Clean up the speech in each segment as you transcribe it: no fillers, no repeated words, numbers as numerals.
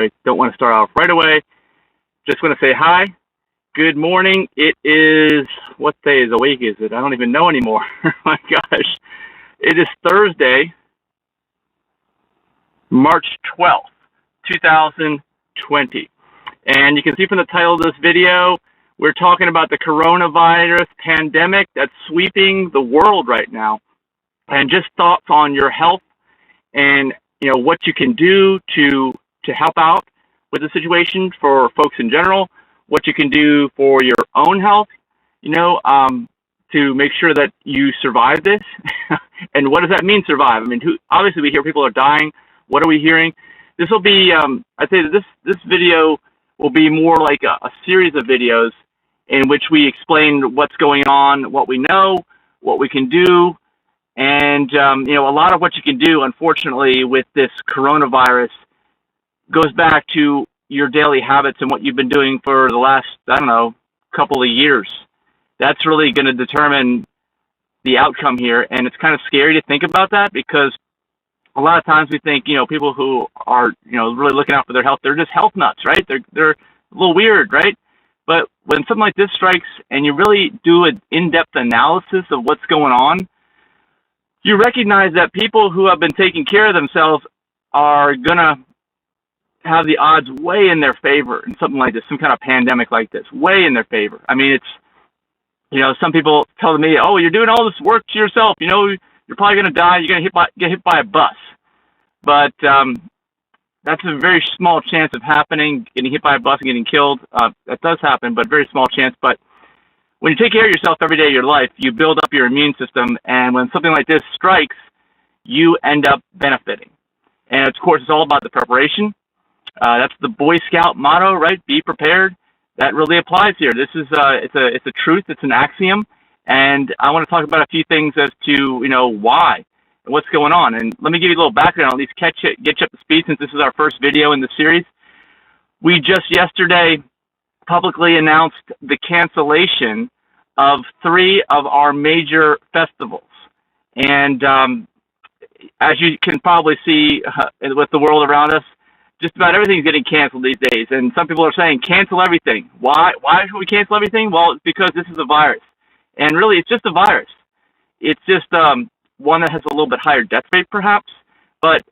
I don't want to start off right away. Just want to say hi. Good morning. It is, what day of the week is it? I don't even know anymore. Oh my gosh. It is Thursday, March 12th, 2020. And you can see from the title of this video, we're talking about the coronavirus pandemic that's sweeping the world right now. And just thoughts on your health and what you can do to help out with the situation for folks in general, what you can do for your own health, to make sure that you survive this. And what does that mean, survive? I mean, obviously we hear people are dying. What are we hearing? This will be, I'd say that this video will be more like a series of videos in which we explain what's going on, what we know, what we can do, and a lot of what you can do, unfortunately, with this coronavirus goes back to your daily habits and what you've been doing for the last, couple of years. That's really going to determine the outcome here, and it's kind of scary to think about that because a lot of times we think, people who are, really looking out for their health, they're just health nuts, right? They're a little weird, right? But when something like this strikes and you really do an in-depth analysis of what's going on, you recognize that people who have been taking care of themselves are going to have the odds way in their favor in something like this, some kind of pandemic like this, way in their favor. I mean, it's, some people tell me, oh, you're doing all this work to yourself, you're probably going to die, you're going to get hit by a bus. But that's a very small chance of happening, getting hit by a bus and getting killed. That does happen, but very small chance. But when you take care of yourself every day of your life, you build up your immune system, and when something like this strikes, you end up benefiting. And of course, it's all about the preparation. That's the Boy Scout motto, right? Be prepared. That really applies here. This is it's a truth. It's an axiom, and I want to talk about a few things as to why and what's going on. And let me give you a little background, at least get you up to speed, since this is our first video in the series. We just yesterday publicly announced the cancellation of 3 of our major festivals, and as you can probably see with the world around us, just about everything's getting canceled these days. And some people are saying, cancel everything. Why should we cancel everything? Well, it's because this is a virus. And really, it's just a virus. It's just one that has a little bit higher death rate, perhaps. But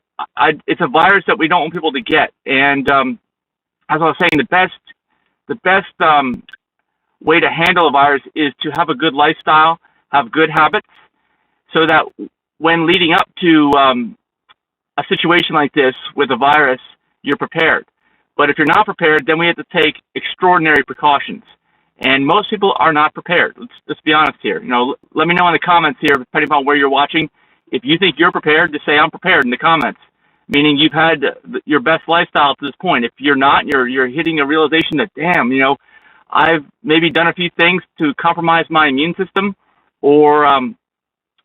it's a virus that we don't want people to get. And as I was saying, the best way to handle a virus is to have a good lifestyle, have good habits, so that when leading up to a situation like this with a virus, you're prepared. But if you're not prepared, then we have to take extraordinary precautions. And most people are not prepared. Let's be honest here. Let me know in the comments here, depending on where you're watching, if you think you're prepared, to say I'm prepared in the comments, meaning you've had your best lifestyle to this point. If you're not, you're hitting a realization that, damn, I've maybe done a few things to compromise my immune system, or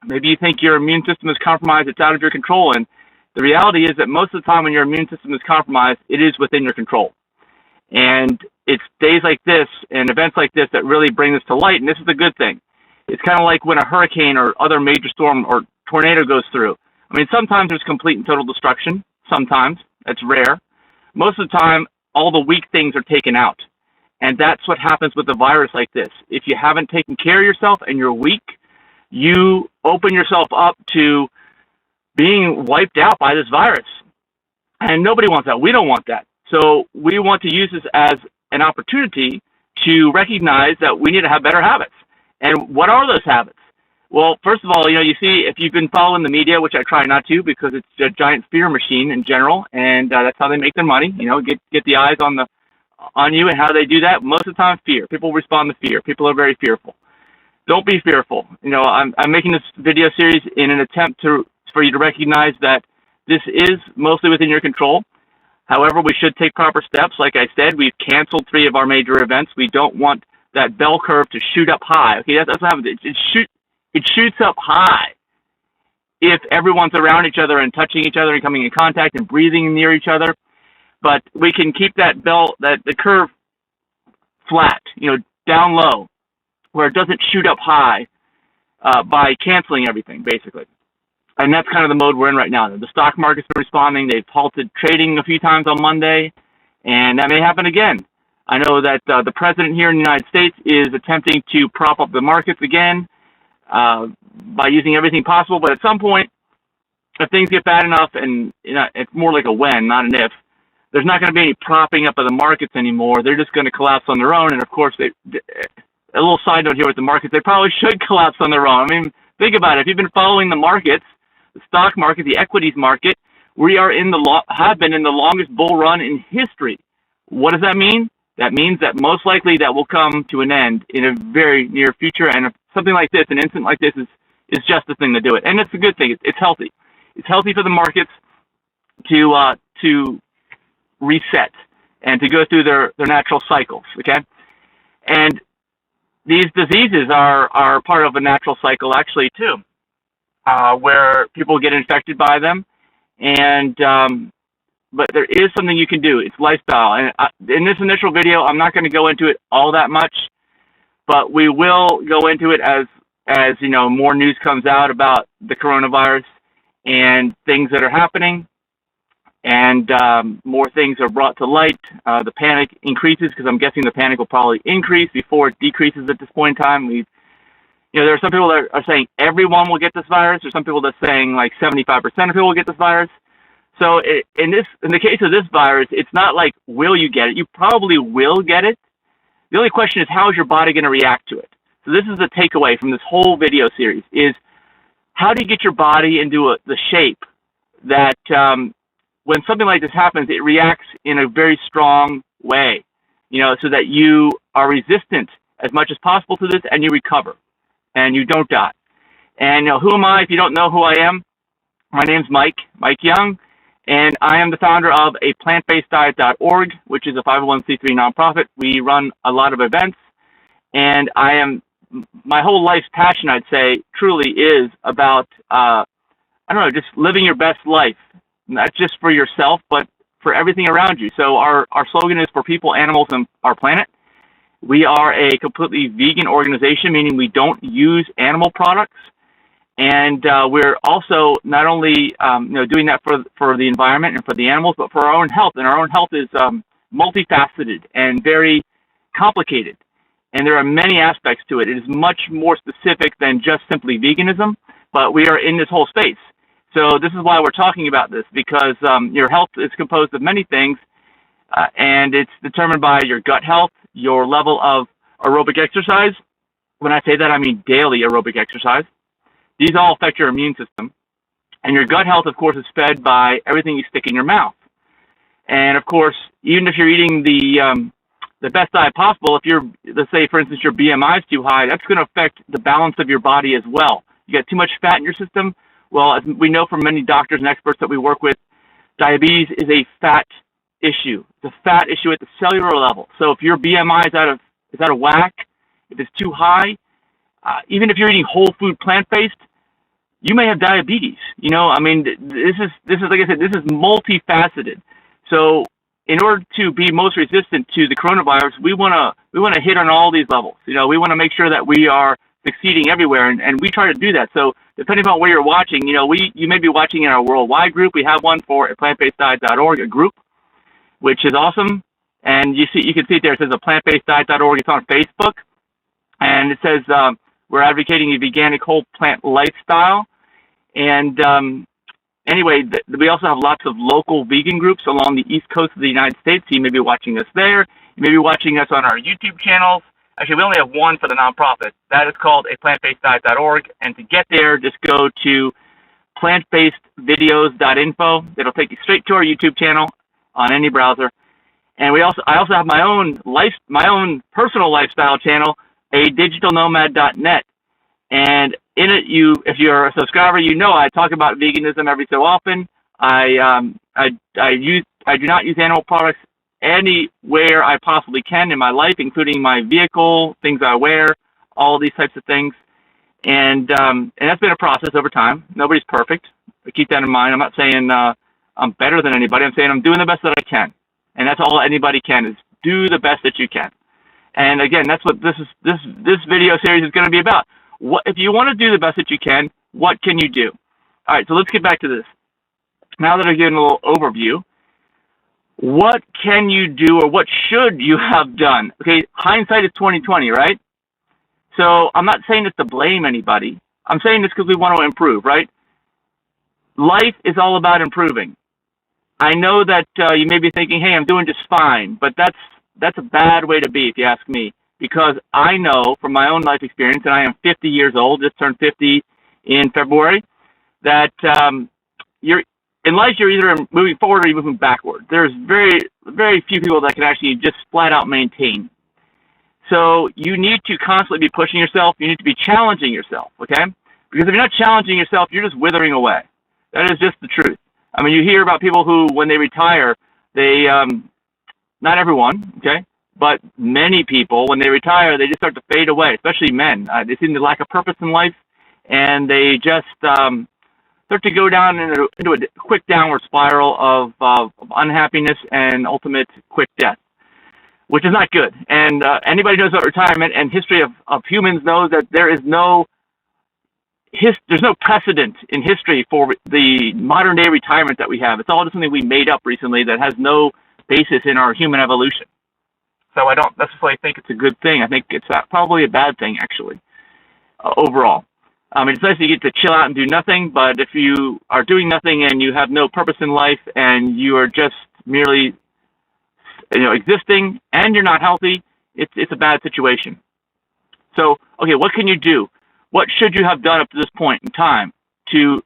maybe you think your immune system is compromised, it's out of your control. And the reality is that most of the time when your immune system is compromised, it is within your control. And it's days like this and events like this that really bring this to light, and this is a good thing. It's kind of like when a hurricane or other major storm or tornado goes through. I mean, sometimes there's complete and total destruction. Sometimes. That's rare. Most of the time, all the weak things are taken out. And that's what happens with a virus like this. If you haven't taken care of yourself and you're weak, you open yourself up to being wiped out by this virus. And nobody wants that. We don't want that. So we want to use this as an opportunity to recognize that we need to have better habits. And what are those habits? Well, first of all, you see, if you've been following the media, which I try not to because it's a giant fear machine in general, and that's how they make their money, get the eyes on you. And how they do that, most of the time, fear. People respond to fear. People are very fearful. Don't be fearful. I'm making this video series in an attempt for you to recognize that this is mostly within your control. However, we should take proper steps. Like I said, we've canceled 3 of our major events. We don't want that bell curve to shoot up high. Okay, that's what happens. It shoots up high if everyone's around each other and touching each other and coming in contact and breathing near each other. But we can keep the curve flat, down low, where it doesn't shoot up high by canceling everything, basically. And that's kind of the mode we're in right now. The stock market's been responding. They've halted trading a few times on Monday. And that may happen again. I know that the president here in the United States is attempting to prop up the markets again by using everything possible. But at some point, if things get bad enough, and it's more like a when, not an if, there's not going to be any propping up of the markets anymore. They're just going to collapse on their own. And of course, a little side note here with the markets, they probably should collapse on their own. I mean, think about it. If you've been following the markets, the stock market, the equities market, we are have been in the longest bull run in history. What does that mean? That means that most likely that will come to an end in a very near future. And if something like this, an incident like this, is just the thing to do it. And it's a good thing. It's healthy. It's healthy for the markets to reset and to go through their natural cycles. Okay, and these diseases are part of a natural cycle actually too, where people get infected by them, and but there is something you can do. It's lifestyle. And in this initial video, I'm not going to go into it all that much, but we will go into it as more news comes out about the coronavirus and things that are happening, and more things are brought to light. The panic increases, because I'm guessing the panic will probably increase before it decreases at this point in time. There are some people that are saying everyone will get this virus. There's some people that are saying like 75% of people will get this virus. So in the case of this virus, it's not like, will you get it? You probably will get it. The only question is, how is your body going to react to it? So this is the takeaway from this whole video series, is how do you get your body into the shape that when something like this happens, it reacts in a very strong way, so that you are resistant as much as possible to this, and you recover and you don't die. And who am I if you don't know who I am? My name's Mike Young. And I am the founder of a plantbaseddiet.org, which is a 501c3 nonprofit. We run a lot of events, and my whole life's passion, I'd say, truly is about, just living your best life, not just for yourself, but for everything around you. So our slogan is for people, animals, and our planet. We are a completely vegan organization, meaning we don't use animal products. And we're also not only doing that for the environment and for the animals, but for our own health. And our own health is multifaceted and very complicated. And there are many aspects to it. It is much more specific than just simply veganism, but we are in this whole space. So this is why we're talking about this, because your health is composed of many things, and it's determined by your gut health, your level of aerobic exercise. When I say that, I mean daily aerobic exercise. These all affect your immune system. And your gut health, of course, is fed by everything you stick in your mouth. And, of course, even if you're eating the best diet possible, if let's say, for instance, your BMI is too high, that's going to affect the balance of your body as well. You got too much fat in your system. Well, as we know from many doctors and experts that we work with, diabetes is a fat issue. It's a fat issue at the cellular level. So if your BMI is out of whack, if it's too high, even if you're eating whole food plant-based, you may have diabetes. This is like I said, this is multifaceted. So in order to be most resistant to the coronavirus, we want to hit on all these levels. We want to make sure that we are succeeding everywhere, and we try to do that. So depending on where you're watching, you may be watching in our worldwide group. We have one for a plantbaseddiet.org, a group, which is awesome. And you can see it there. It says a plantbaseddiet.org. It's on Facebook, and it says we're advocating a veganic whole plant lifestyle. And anyway, we also have lots of local vegan groups along the East Coast of the United States. So you may be watching us there. You may be watching us on our YouTube channels. Actually, we only have one for the nonprofit. That is called a plantbaseddiet.org. And to get there, just go to plantbasedvideos.info. It'll take you straight to our YouTube channel on any browser. And I also have my own personal lifestyle channel, a digitalnomad.net. And in it, if you're a subscriber, I talk about veganism every so often. I do not use animal products anywhere I possibly can in my life, including my vehicle, things I wear, all these types of things. And that's been a process over time. Nobody's perfect. But keep that in mind. I'm not saying I'm better than anybody. I'm saying I'm doing the best that I can. And that's all anybody can, is do the best that you can. And again, that's what this video series is going to be about. If you want to do the best that you can, what can you do? All right, so let's get back to this. Now that I've given a little overview, What can you do, or what should you have done? Okay, hindsight is 2020, right? So I'm not saying this to blame anybody. I'm saying this because we want to improve, right? Life is all about improving. I know that you may be thinking, "Hey, I'm doing just fine," but that's a bad way to be, if you ask me, because I know from my own life experience, and I am 50 years old, just turned 50 in February, that you're in life. You're either moving forward or you're moving backward. There's very few people that can actually just flat out maintain. So you need to constantly be pushing yourself. You need to be challenging yourself, okay? Because if you're not challenging yourself, you're just withering away. That is just the truth. I mean, you hear about people who, when they retire, they, not everyone, okay, but many people, when they retire, they just start to fade away, especially men. They seem to lack a purpose in life, and they just start to go down into a quick downward spiral of unhappiness and ultimate quick death, which is not good. And anybody knows about retirement and history of humans knows that there's no precedent in history for the modern day retirement that we have. It's all just something we made up recently that has no basis in our human evolution. So I don't necessarily think it's a good thing. I think it's probably a bad thing, actually, overall. It's nice you get to chill out and do nothing, but if you are doing nothing and you have no purpose in life and you are just merely existing and you're not healthy, it's a bad situation. So, okay, what can you do? What should you have done up to this point in time to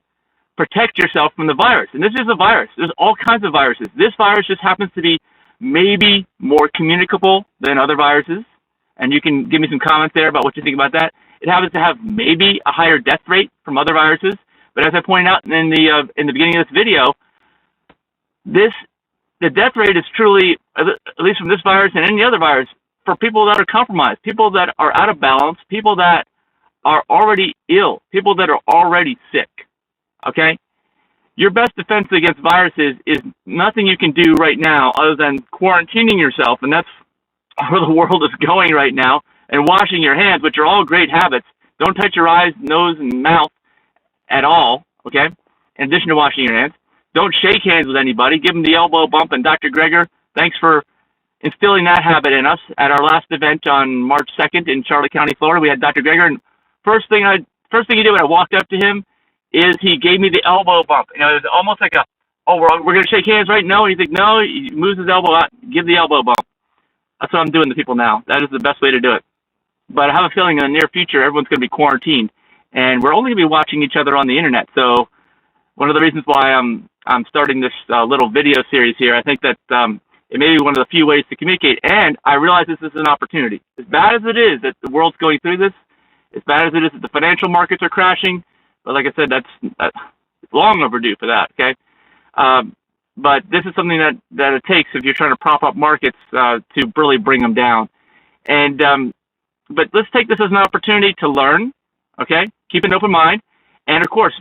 protect yourself from the virus? And this is a virus. There's all kinds of viruses. This virus just happens to be maybe more communicable than other viruses. And you can give me some comments there about what you think about that. It happens to have maybe a higher death rate from other viruses. But as I pointed out in the beginning of this video, the death rate is truly, at least from this virus and any other virus, for people that are compromised, people that are out of balance, people that are already ill, people that are already sick, okay? Your best defense against viruses is nothing you can do right now other than quarantining yourself, and that's where the world is going right now, and washing your hands, which are all great habits. Don't touch your eyes, nose, and mouth at all, okay, in addition to washing your hands. Don't shake hands with anybody. Give them the elbow bump. And Dr. Greger, thanks for instilling that habit in us. At our last event on March 2nd in Charlotte County, Florida, we had Dr. Greger, and first thing he did when I walked up to him is he gave me the elbow bump. It was almost like we're going to shake hands, right? No. And he's like, no. He moves his elbow out. Give the elbow bump. That's what I'm doing to people now. That is the best way to do it. But I have a feeling in the near future, everyone's going to be quarantined, and we're only going to be watching each other on the internet. So one of the reasons why I'm starting this little video series here, I think that it may be one of the few ways to communicate. And I realize this is an opportunity. As bad as it is that the world's going through this, as bad as it is that the financial markets are crashing, but like I said, that's long overdue for that, okay? But this is something that it takes if you're trying to prop up markets to really bring them down. And but let's take this as an opportunity to learn, okay? Keep an open mind. And of course,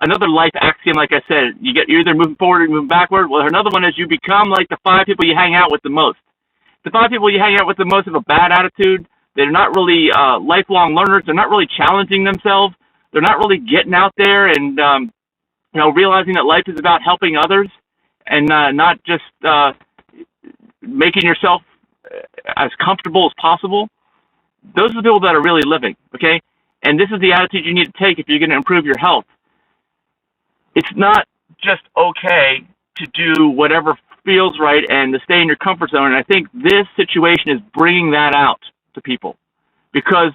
another life axiom, like I said, you're either moving forward or moving backward. Well, another one is you become like the 5 people you hang out with the most. The 5 people you hang out with the most have a bad attitude. They're not really lifelong learners. They're not really challenging themselves. They're not really getting out there and realizing that life is about helping others and not just making yourself as comfortable as possible. Those are the people that are really living, okay? And this is the attitude you need to take if you're going to improve your health. It's not just okay to do whatever feels right and to stay in your comfort zone. And I think this situation is bringing that out to people, because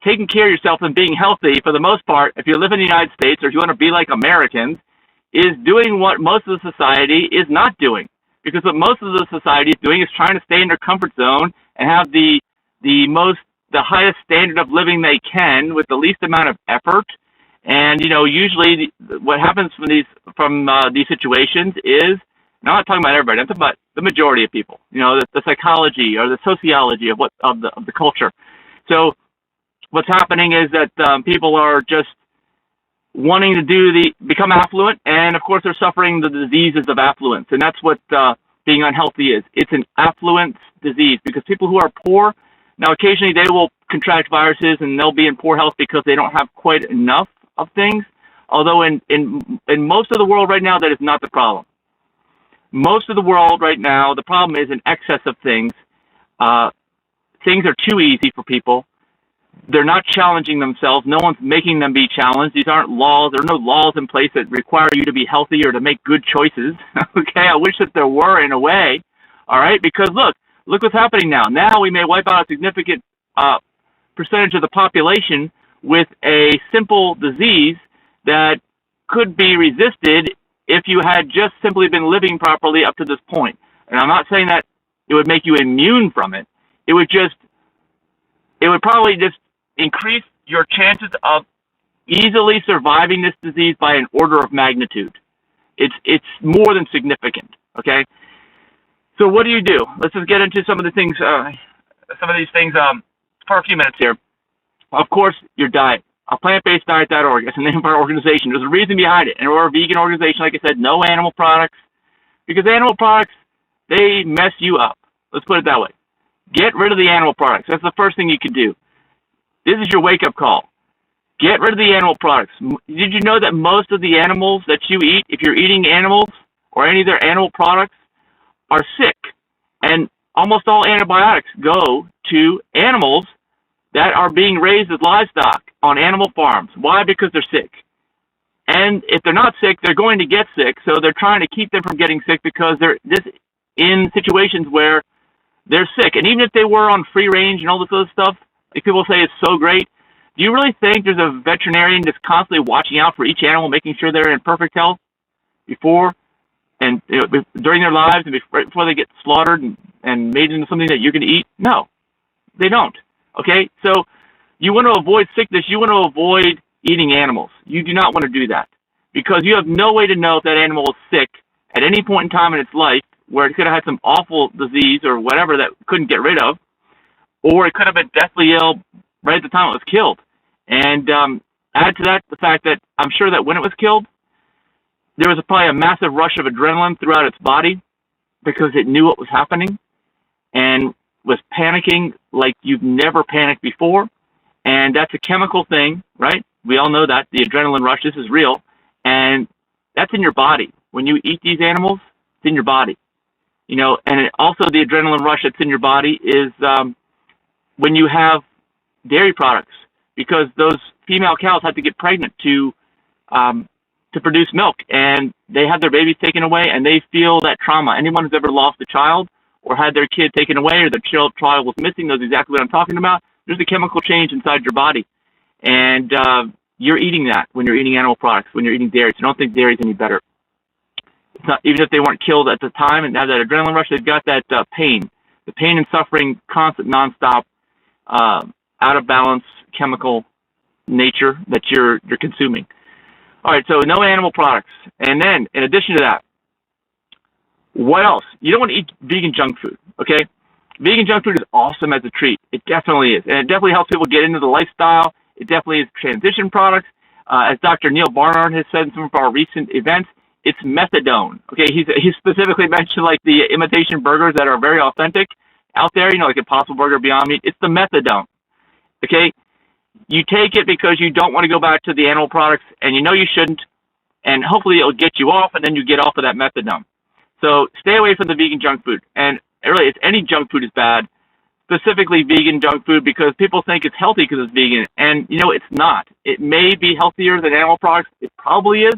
taking care of yourself and being healthy, for the most part, if you live in the United States or if you want to be like Americans, is doing what most of the society is not doing. Because what most of the society is doing is trying to stay in their comfort zone and have the highest standard of living they can with the least amount of effort. And usually what happens from these situations is, I'm not talking about everybody, I'm talking about the majority of people. The psychology or the sociology of the culture. So what's happening is that people are just wanting to become affluent, and of course they're suffering the diseases of affluence, and that's what being unhealthy is. It's an affluence disease, because people who are poor, now occasionally they will contract viruses and they'll be in poor health because they don't have quite enough of things, although in most of the world right now that is not the problem. Most of the world right now, the problem is an excess of things. Things are too easy for people. They're not challenging themselves. No one's making them be challenged. These aren't laws. There are no laws in place that require you to be healthy or to make good choices. Okay, I wish that there were in a way. All right, because look what's happening now. Now we may wipe out a significant percentage of the population with a simple disease that could be resisted if you had just simply been living properly up to this point. And I'm not saying that it would make you immune from it. It would probably just increase your chances of easily surviving this disease by an order of magnitude. It's more than significant. Okay. So what do you do? Let's just get into some of these things for a few minutes here. Of course, your diet. Plant-based diet.org. That's the name of our organization. There's a reason behind it. And we're a vegan organization, like I said, no animal products. Because animal products, they mess you up. Let's put it that way. Get rid of the animal products. That's the first thing you can do. This is your wake-up call. Get rid of the animal products. Did you know that most of the animals that you eat, if you're eating animals or any of their animal products, are sick? And almost all antibiotics go to animals that are being raised as livestock on animal farms. Why? Because they're sick. And if they're not sick, they're going to get sick. So they're trying to keep them from getting sick because they're in situations where they're sick. And even if they were on free range and all this other stuff, like people say it's so great, do you really think there's a veterinarian that's constantly watching out for each animal, making sure they're in perfect health before and during their lives and before they get slaughtered and made into something that you can eat? No, they don't. Okay, so you want to avoid sickness. You want to avoid eating animals. You do not want to do that because you have no way to know if that animal is sick at any point in time in its life where it could have had some awful disease or whatever that couldn't get rid of, or it could have been deathly ill right at the time it was killed. And add to that the fact that I'm sure that when it was killed, there was probably a massive rush of adrenaline throughout its body because it knew what was happening and was panicking like you've never panicked before. And that's a chemical thing, right? We all know that. The adrenaline rush, this is real. And that's in your body. When you eat these animals, it's in your body. And also the adrenaline rush that's in your body is when you have dairy products, because those female cows have to get pregnant to produce milk, and they have their babies taken away, and they feel that trauma. Anyone who's ever lost a child or had their kid taken away or their child was missing knows exactly what I'm talking about. There's a chemical change inside your body, and you're eating that when you're eating animal products, when you're eating dairy. So don't think dairy is any better. It's not, even if they weren't killed at the time and have that adrenaline rush, they've got that pain, the pain and suffering, constant, nonstop, out of balance chemical nature that you're consuming. All right, so no animal products. And then, in addition to that, what else? You don't want to eat vegan junk food, okay? Vegan junk food is awesome as a treat. It definitely is. And it definitely helps people get into the lifestyle. It definitely is transition products. As Dr. Neil Barnard has said in some of our recent events, it's methadone. Okay, he specifically mentioned like the imitation burgers that are very authentic out there, like Impossible Burger, Beyond Meat. It's the methadone. Okay, you take it because you don't want to go back to the animal products, and you know you shouldn't, and hopefully it'll get you off, and then you get off of that methadone. So stay away from the vegan junk food. And really, it's any junk food is bad, specifically vegan junk food, because people think it's healthy because it's vegan, and it's not. It may be healthier than animal products. It probably is,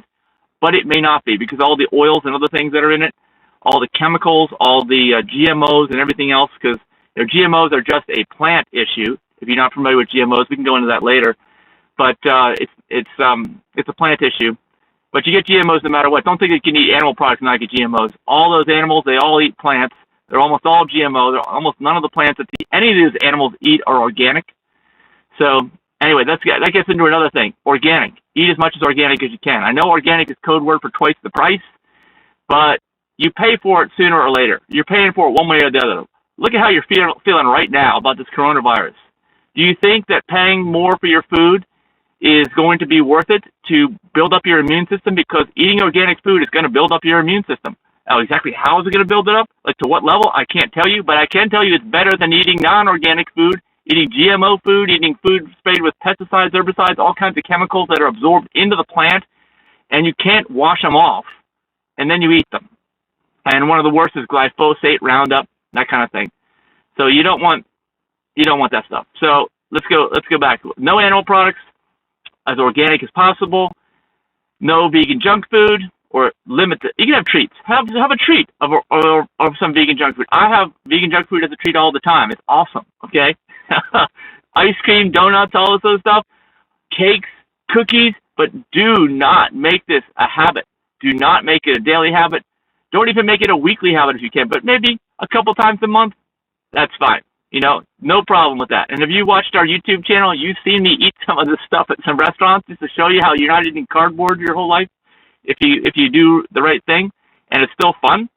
but it may not be because all the oils and other things that are in it, all the chemicals, all the GMOs and everything else, because GMOs are just a plant issue. If you're not familiar with GMOs, we can go into that later. But it's a plant issue. But you get GMOs no matter what. Don't think you can eat animal products and not get GMOs. All those animals, they all eat plants. They're almost all GMO. They're almost none of the plants that any of these animals eat are organic. So anyway, that gets into another thing. Organic. Eat as much as organic as you can. I know organic is code word for twice the price, but you pay for it sooner or later. You're paying for it one way or the other. Look at how you're feeling right now about this coronavirus. Do you think that paying more for your food is going to be worth it to build up your immune system? Because eating organic food is going to build up your immune system. Now, exactly how is it going to build it up? Like to what level? I can't tell you, but I can tell you it's better than eating non-organic food, eating GMO food, eating food sprayed with pesticides, herbicides, all kinds of chemicals that are absorbed into the plant, and you can't wash them off, and then you eat them. And one of the worst is glyphosate, Roundup, that kind of thing. So you don't want that stuff. So let's go back. No animal products, as organic as possible. No vegan junk food, or limit it. You can have treats. Have a treat of some vegan junk food. I have vegan junk food as a treat all the time. It's awesome. Okay, ice cream, donuts, all of those stuff, cakes, cookies. But do not make this a habit. Do not make it a daily habit. Don't even make it a weekly habit if you can. But maybe a couple times a month. That's fine. No problem with that. And if you watched our YouTube channel, you've seen me eat some of this stuff at some restaurants just to show you how you're not eating cardboard your whole life if you do the right thing, and it's still fun.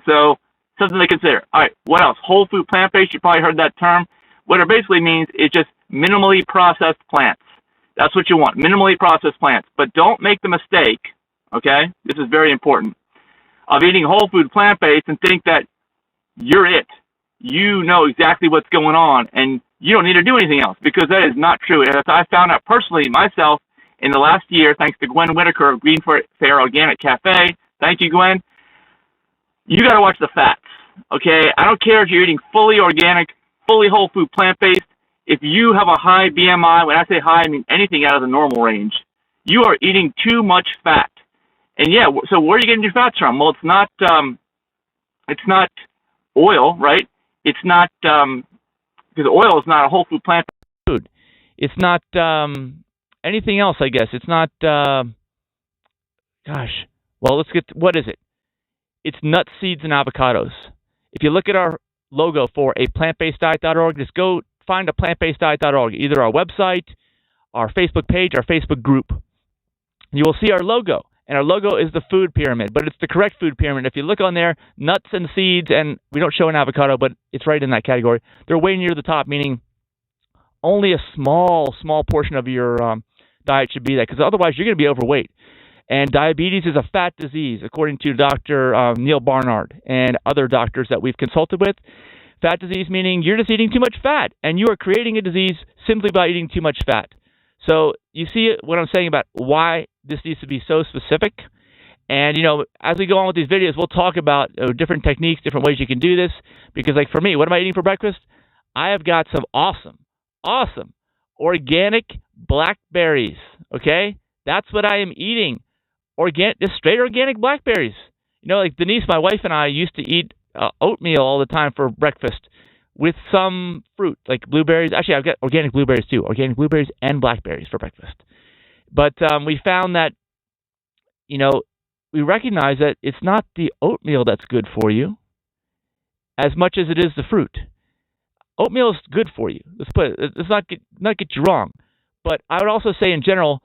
So something to consider. All right, what else? Whole food plant-based. You probably heard that term. What it basically means is just minimally processed plants. That's what you want, minimally processed plants. But don't make the mistake, okay? This is very important, of eating whole food plant-based and think that you're it. You know exactly what's going on, and you don't need to do anything else, because that is not true. And as I found out personally myself in the last year, thanks to Gwen Whitaker of Green Fair Organic Cafe, thank you, Gwen, you got to watch the fats, okay? I don't care if you're eating fully organic, fully whole food plant-based. If you have a high BMI, when I say high, I mean anything out of the normal range, you are eating too much fat. And yeah, so where are you getting your fats from? Well, it's not oil, right? It's not, because oil is not a whole food plant food. It's not anything else, I guess. It's not, what is it? It's nuts, seeds, and avocados. If you look at our logo for a plantbaseddiet.org, just go find a plantbaseddiet.org, either our website, our Facebook page, our Facebook group. You will see our logo. And our logo is the food pyramid, but it's the correct food pyramid. If you look on there, nuts and seeds, and we don't show an avocado, but it's right in that category. They're way near the top, meaning only a small portion of your diet should be that, because otherwise you're going to be overweight. And diabetes is a fat disease, according to Dr. Neil Barnard and other doctors that we've consulted with. Fat disease meaning you're just eating too much fat, and you are creating a disease simply by eating too much fat. So you see what I'm saying about why this needs to be so specific. And, as we go on with these videos, we'll talk about different techniques, different ways you can do this. Because, like, for me, what am I eating for breakfast? I have got some awesome organic blackberries, okay? That's what I am eating. Just straight organic blackberries. Like Denise, my wife, and I used to eat oatmeal all the time for breakfast with some fruit, like blueberries. Actually, I've got organic blueberries too. Organic blueberries and blackberries for breakfast. But we found that, we recognize that it's not the oatmeal that's good for you as much as it is the fruit. Oatmeal is good for you. Let's not get you wrong. But I would also say in general,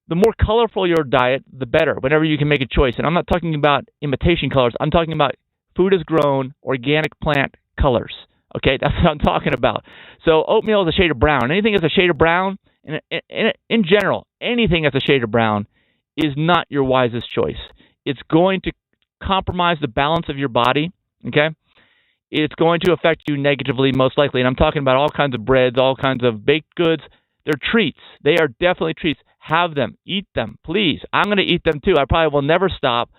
the more colorful your diet, the better, whenever you can make a choice. And I'm not talking about imitation colors. I'm talking about food is grown, organic plant colors. Okay, that's what I'm talking about. So oatmeal is a shade of brown. Anything that's a shade of brown, in general, anything that's a shade of brown is not your wisest choice. It's going to compromise the balance of your body, okay? It's going to affect you negatively, most likely. And I'm talking about all kinds of breads, all kinds of baked goods. They're treats. They are definitely treats. Have them. Eat them, please. I'm going to eat them too. I probably will never stop.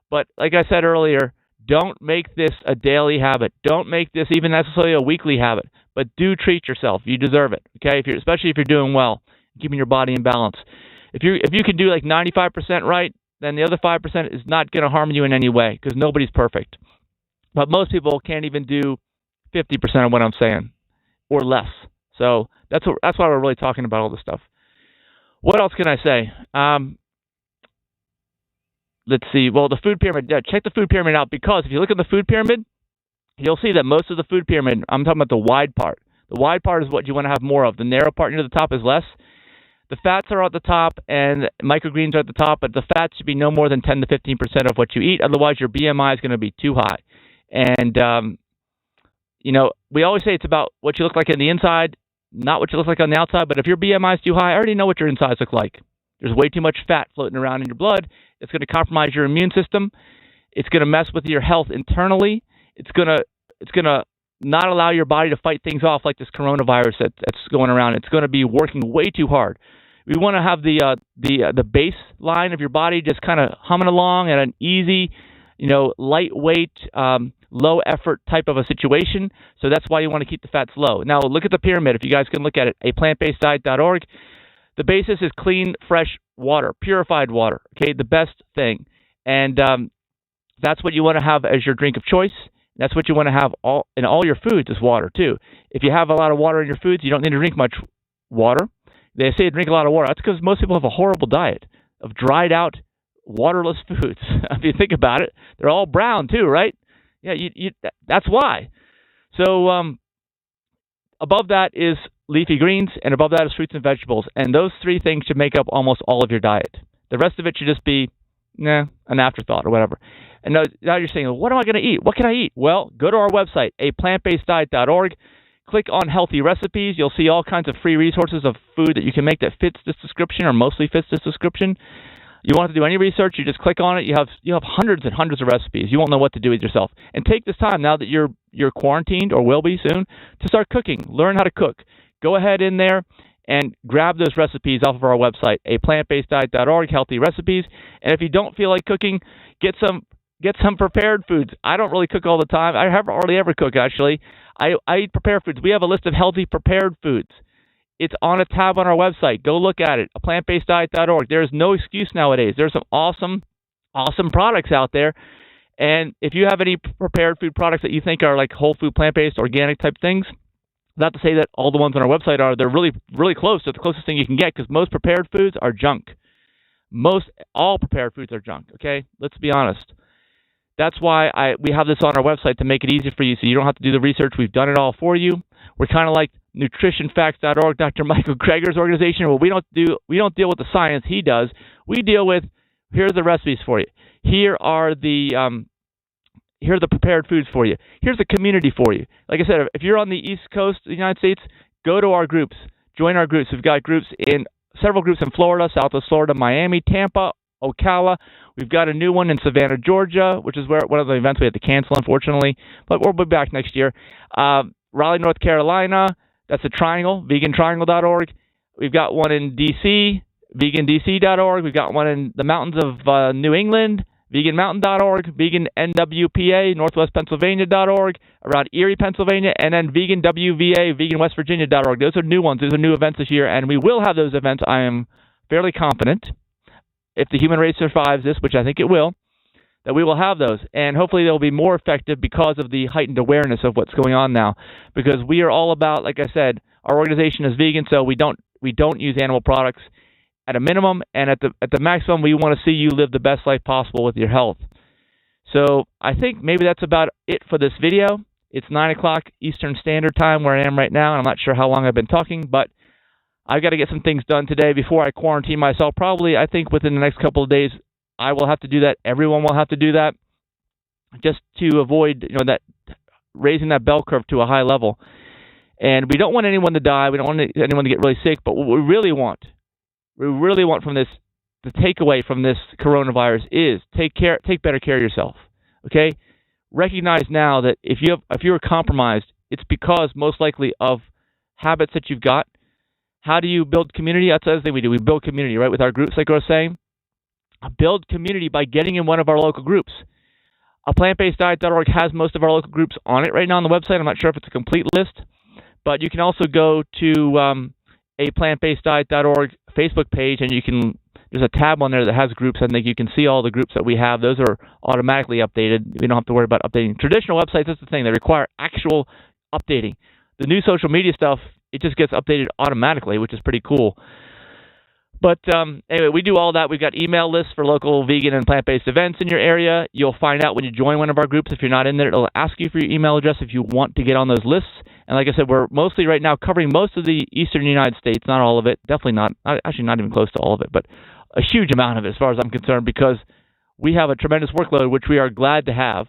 But like I said earlier, don't make this a daily habit. Don't make this even necessarily a weekly habit. But do treat yourself. You deserve it, okay? Especially if you're doing well, keeping your body in balance. If you can do like 95% right, then the other 5% is not going to harm you in any way, because nobody's perfect. But most people can't even do 50% of what I'm saying, or less. So that's why we're really talking about all this stuff. What else can I say? Let's see. Well, the food pyramid. Yeah, check the food pyramid out, because if you look at the food pyramid, you'll see that most of the food pyramid, I'm talking about the wide part. The wide part is what you want to have more of. The narrow part near the top is less. The fats are at the top and microgreens are at the top, but the fats should be no more than 10 to 15% of what you eat. Otherwise, your BMI is going to be too high. And, we always say it's about what you look like on the inside, not what you look like on the outside. But if your BMI is too high, I already know what your insides look like. There's way too much fat floating around in your blood. It's going to compromise your immune system. It's going to mess with your health internally. It's going to not allow your body to fight things off like this coronavirus that's going around. It's going to be working way too hard. We want to have the baseline of your body just kind of humming along at an easy lightweight, low effort type of a situation. So that's why you want to keep the fats low. Now look at the pyramid. If you guys can look at it, aplantbaseddiet.org. The basis is clean, fresh water, purified water. Okay, the best thing, and that's what you want to have as your drink of choice. That's what you want to have in all your foods is water too. If you have a lot of water in your foods, you don't need to drink much water. They say drink a lot of water. That's because most people have a horrible diet of dried out, waterless foods. If you think about it, they're all brown too, right? Yeah, that's why. So above that is leafy greens, and above that is fruits and vegetables. And those three things should make up almost all of your diet. The rest of it should just be an afterthought or whatever. And now you're saying, what am I going to eat? What can I eat? Well, go to our website, aplantbaseddiet.org. Click on healthy recipes. You'll see all kinds of free resources of food that you can make that fits this description or mostly fits this description. You won't have to do any research. You just click on it. You have hundreds and hundreds of recipes. You won't know what to do with yourself. And take this time now that you're quarantined or will be soon to start cooking. Learn how to cook. Go ahead in there and grab those recipes off of our website, aplantbaseddiet.org, healthy recipes. And if you don't feel like cooking, get some prepared foods. I don't really cook all the time. I haven't hardly ever cook, actually. I eat prepared foods. We have a list of healthy prepared foods. It's on a tab on our website. Go look at it, aplantbaseddiet.org. There is no excuse nowadays. There's some awesome products out there. And if you have any prepared food products that you think are like whole food, plant-based, organic type things, not to say that all the ones on our website are, they're really, really close to the closest thing you can get, because most prepared foods are junk. All prepared foods are junk, okay? Let's be honest. That's why we have this on our website to make it easy for you, so you don't have to do the research. We've done it all for you. We're kind of like nutritionfacts.org, Dr. Michael Greger's organization. Well, we don't deal with the science he does. We deal with, here are the recipes for you. Here are the prepared foods for you. Here's the community for you. Like I said, if you're on the East Coast of the United States, go to our groups. Join our groups. We've got several groups in Florida, Southwest Florida, Miami, Tampa, Ocala. We've got a new one in Savannah, Georgia, which is one of the events we had to cancel, unfortunately, but we'll be back next year. Raleigh, North Carolina, that's a triangle, vegantriangle.org. We've got one in D.C., vegandc.org. We've got one in the mountains of New England, veganmountain.org, vegannwpa, northwestpennsylvania.org, around Erie, Pennsylvania, and then veganwva, veganwestvirginia.org. Those are new ones. Those are new events this year, and we will have those events, I am fairly confident, if the human race survives this, which I think it will, that we will have those. And hopefully they'll be more effective because of the heightened awareness of what's going on now. Because we are all about, like I said, our organization is vegan, so we don't use animal products at a minimum, and at the maximum, we want to see you live the best life possible with your health. So I think maybe that's about it for this video. It's 9 o'clock Eastern Standard Time where I am right now, and I'm not sure how long I've been talking, but I've got to get some things done today before I quarantine myself. Probably, I think, within the next couple of days, I will have to do that. Everyone will have to do that, just to avoid that raising that bell curve to a high level. And we don't want anyone to die. We don't want anyone to get really sick. But what we really want from this, the takeaway from this coronavirus is take better care of yourself. Okay, recognize now that if you're compromised, it's because most likely of habits that you've got. How do you build community? That's the other thing we do. We build community, right, with our groups, like I was saying. Build community by getting in one of our local groups. Plantbaseddiet.org has most of our local groups on it right now on the website. I'm not sure if it's a complete list, but you can also go to aplantbaseddiet.org Facebook page, and there's a tab on there that has groups. I think you can see all the groups that we have. Those are automatically updated. We don't have to worry about updating. Traditional websites, that's the thing. They require actual updating. The new social media stuff, it just gets updated automatically, which is pretty cool. But anyway, we do all that. We've got email lists for local vegan and plant-based events in your area. You'll find out when you join one of our groups. If you're not in there, it'll ask you for your email address if you want to get on those lists. And like I said, we're mostly right now covering most of the eastern United States, not all of it. Definitely not, actually not even close to all of it, but a huge amount of it as far as I'm concerned, because we have a tremendous workload, which we are glad to have.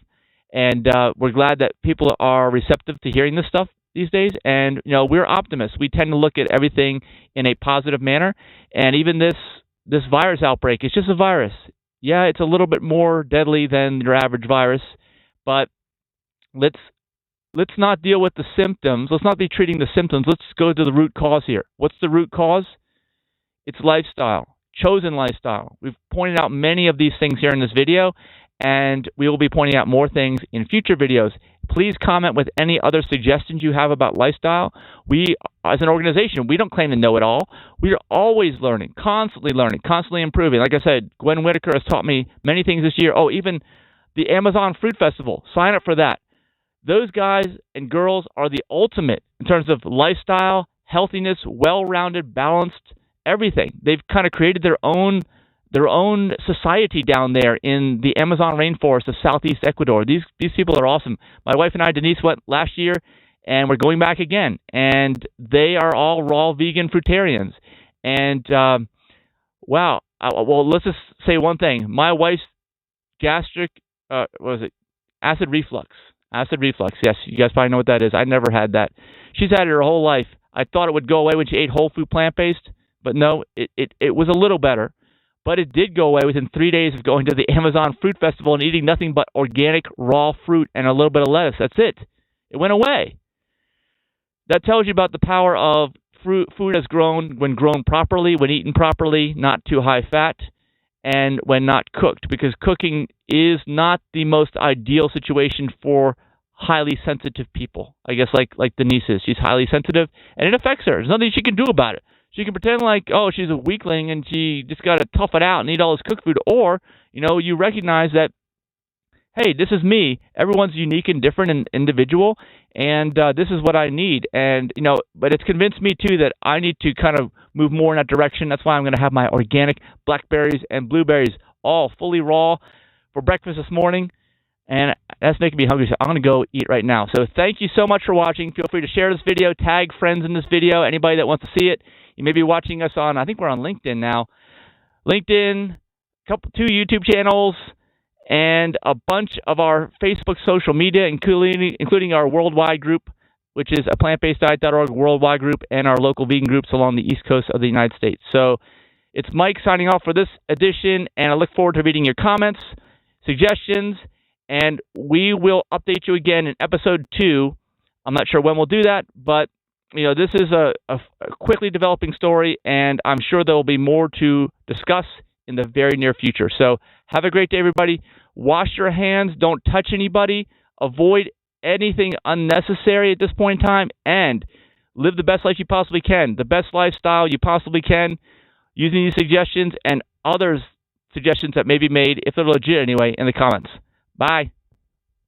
And we're glad that people are receptive to hearing this stuff these days, and we're optimists. We tend to look at everything in a positive manner, and even this virus outbreak, it's just a virus. Yeah, it's a little bit more deadly than your average virus, but let's not deal with the symptoms. Let's not be treating the symptoms. Let's go to the root cause here. What's the root cause? It's lifestyle, chosen lifestyle. We've pointed out many of these things here in this video, and we will be pointing out more things in future videos. Please comment with any other suggestions you have about lifestyle. We, as an organization, we don't claim to know it all. We are always learning, constantly improving. Like I said, Gwen Whitaker has taught me many things this year. Oh, even the Amazon Fruit Festival. Sign up for that. Those guys and girls are the ultimate in terms of lifestyle, healthiness, well-rounded, balanced, everything. They've kind of created their own society down there in the Amazon rainforest of southeast Ecuador. These people are awesome. My wife and I, Denise, went last year, and we're going back again. And they are all raw vegan fruitarians. And wow. Well, let's just say one thing. My wife's gastric, acid reflux. Acid reflux, yes, you guys probably know what that is. I never had that. She's had it her whole life. I thought it would go away when she ate whole food plant-based, but no, it was a little better. But it did go away within 3 days of going to the Amazon Fruit Festival and eating nothing but organic raw fruit and a little bit of lettuce. That's it. It went away. That tells you about the power of food as grown, when grown properly, when eaten properly, not too high fat, and when not cooked, because cooking is not the most ideal situation for highly sensitive people. I guess like Denise is. She's highly sensitive, and it affects her. There's nothing she can do about it. She can pretend like, oh, she's a weakling and she just got to tough it out and eat all this cooked food. Or, you recognize that, hey, this is me. Everyone's unique and different and individual, and this is what I need. And, but it's convinced me, too, that I need to kind of move more in that direction. That's why I'm going to have my organic blackberries and blueberries all fully raw for breakfast this morning. And that's making me hungry, so I'm going to go eat right now. So thank you so much for watching. Feel free to share this video, tag friends in this video, anybody that wants to see it. You may be watching us on, I think we're on LinkedIn now. LinkedIn, 2 YouTube channels, and a bunch of our Facebook social media, including our worldwide group, which is a plantbaseddiet.org worldwide group, and our local vegan groups along the East Coast of the United States. So it's Mike signing off for this edition, and I look forward to reading your comments, suggestions, and we will update you again in episode 2. I'm not sure when we'll do that, but this is a quickly developing story, and I'm sure there will be more to discuss in the very near future. So have a great day, everybody. Wash your hands. Don't touch anybody. Avoid anything unnecessary at this point in time, and live the best life you possibly can, the best lifestyle you possibly can, using these suggestions and others suggestions that may be made, if they're legit anyway, in the comments. Bye.